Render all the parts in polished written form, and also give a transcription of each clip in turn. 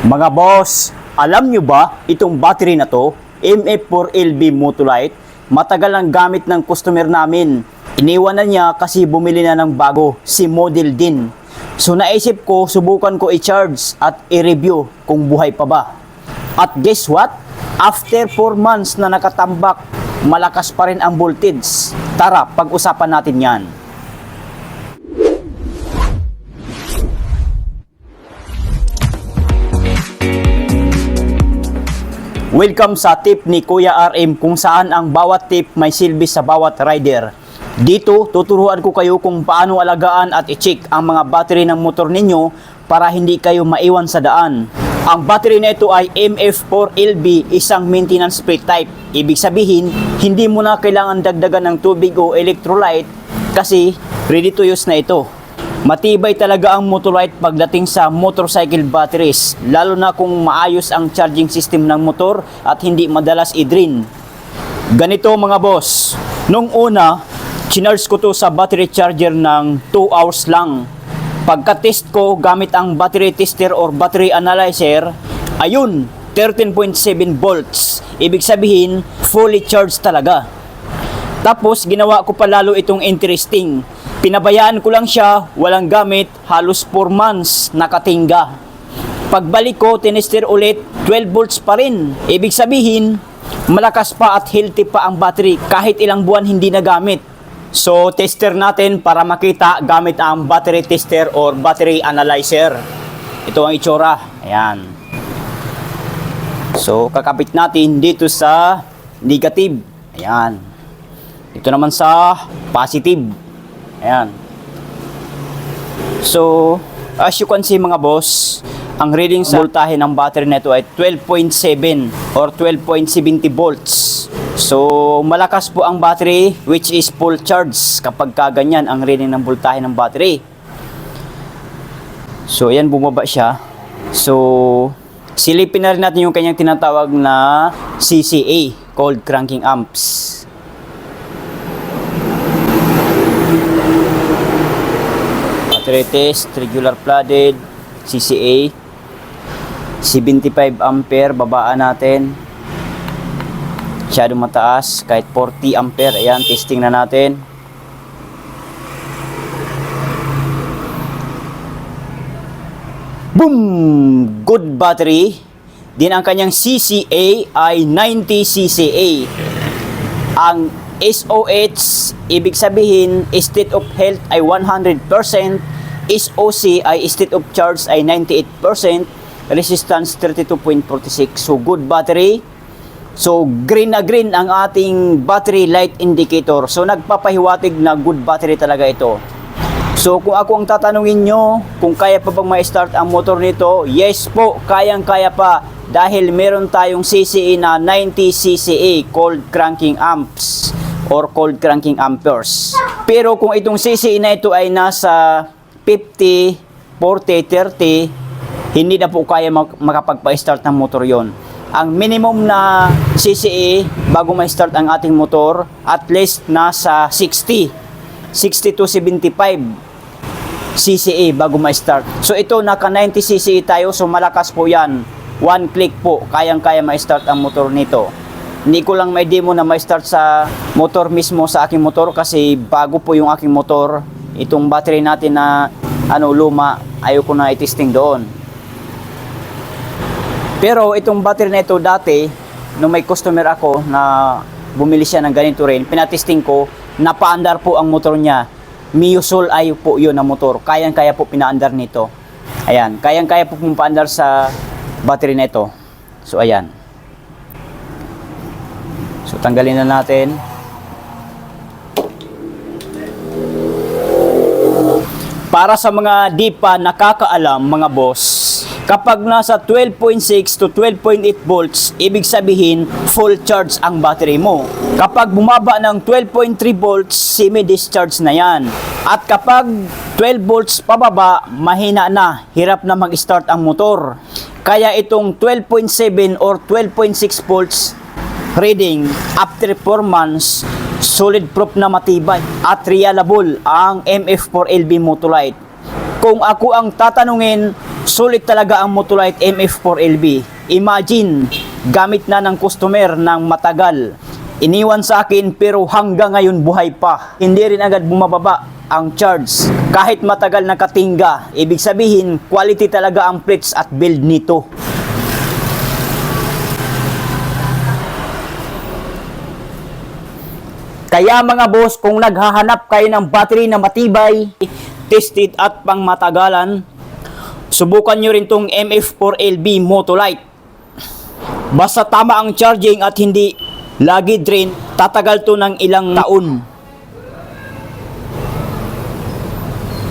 Mga boss, alam nyo ba itong battery na to, MF4LB Motolite, matagal ang gamit ng customer namin. Iniwan na niya kasi bumili na ng bago, si model din. So naisip ko, subukan ko i-charge at i-review kung buhay pa ba. At guess what? After 4 months na nakatambak, malakas pa rin ang voltage. Tara, pag-usapan natin yan. Welcome sa tip ni Kuya RM kung saan ang bawat tip may silbi sa bawat rider. Dito, tuturuan ko kayo kung paano alagaan at i-check ang mga battery ng motor ninyo para hindi kayo maiwan sa daan. Ang battery na ito ay MF4LB, isang maintenance free type. Ibig sabihin, hindi mo na kailangan dagdagan ng tubig o electrolyte kasi ready to use na ito. Matibay talaga ang Motolite pagdating sa motorcycle batteries, lalo na kung maayos ang charging system ng motor at hindi madalas i-drain. Ganito mga boss, nung una, chinarge ko to sa battery charger ng 2 hours lang. Pagka-test ko gamit ang battery tester or battery analyzer, ayun, 13.7 volts. Ibig sabihin, fully charged talaga. Tapos, ginawa ko pa lalo itong interesting. Pinabayaan ko lang siya, walang gamit, halos 4 months, nakatingga. Pagbalik ko, tinester ulit, 12 volts pa rin. Ibig sabihin, malakas pa at healthy pa ang battery kahit ilang buwan hindi nagamit. So, tester natin para makita gamit ang battery tester or battery analyzer. Ito ang itsura. Ayan. So, kakapit natin dito sa negative. Ayan. Ito naman sa positive. Ayan. So, as you can see mga boss, ang reading sa voltahe ng battery na ito ay 12.7 or 12.70 volts. So, malakas po ang battery which is full charge kapag kaganyan ang reading ng voltahe ng battery. So, ayan, bumaba siya. So, silipin na rin natin yung kanyang tinatawag na CCA, cold cranking amps. Battery test, regular flooded, CCA, 75 ampere, babaan natin. Masyadong mataas, kahit 40 ampere. Ayan, testing na natin. Boom! Good battery. Din ang kanyang CCA ay 90 CCA. Ang SOH, ibig sabihin, state of health ay 100%, SOC ay state of charge ay 98%, resistance 32.46. So good battery. So green na green ang ating battery light indicator. So nagpapahiwatig na good battery talaga ito. So kung ako ang tatanungin nyo kung kaya pa bang ma-start ang motor nito, yes po, kayang-kaya pa dahil meron tayong CCA na 90 CCA, cold cranking amps or cold cranking amperes. Pero kung itong CCA na ito ay nasa 50, 40, 30, hindi na po kaya makapagpa-start ng motor yon. Ang minimum na CCA bago ma-start ang ating motor, at least nasa 60 to 75 CCA bago ma-start. So ito, naka 90 CCA tayo, so malakas po yan. One click po, kayang-kaya ma-start ang motor nito. Hindi ko lang may demo na ma-start sa motor mismo sa aking motor kasi bago po yung aking motor. Itong battery natin na luma, ayoko na i-testing doon. Pero itong battery na ito dati, nung may customer ako na bumili siya ng ganito rin, pinatesting ko, napaandar po ang motor niya. Mio Sol ay po yun ang motor. Kayang-kaya po pinaandar nito. Ayan, kayang-kaya po pumaandar sa battery na ito. So ayan. So tanggalin na natin. Para sa mga di pa nakakaalam mga boss, kapag nasa 12.6 to 12.8 volts, ibig sabihin full charge ang battery mo. Kapag bumaba ng 12.3 volts, semi-discharge na yan. At kapag 12 volts pababa, mahina na, hirap na mag-start ang motor. Kaya itong 12.7 or 12.6 volts reading after 4 months, solid proof na matibay at reliable ang MF4LB Motolite. Kung ako ang tatanungin, Sulit talaga ang Motolite MF4LB. Imagine, gamit na ng customer ng matagal. Iniwan sa akin pero hanggang ngayon buhay pa. Hindi rin agad bumababa ang charge. Kahit matagal nakatingga, ibig sabihin quality talaga ang plates at build nito. Kaya mga boss, kung naghahanap kayo ng battery na matibay, tested at pangmatagalan, subukan nyo rin tong MF4LB Motolite. Basta tama ang charging at hindi lagi drain, tatagal to ng ilang taon.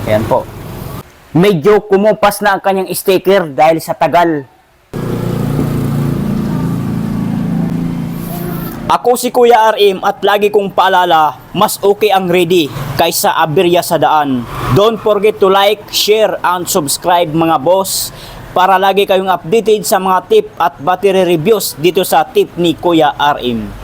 Ayan po. Medyo kumupas na ang kanyang sticker dahil sa tagal. Ako si Kuya RM at lagi kong paalala, mas okay ang ready kaysa aberya sa daan. Don't forget to like, share, and subscribe mga boss para lagi kayong updated sa mga tip at battery reviews dito sa tip ni Kuya RM.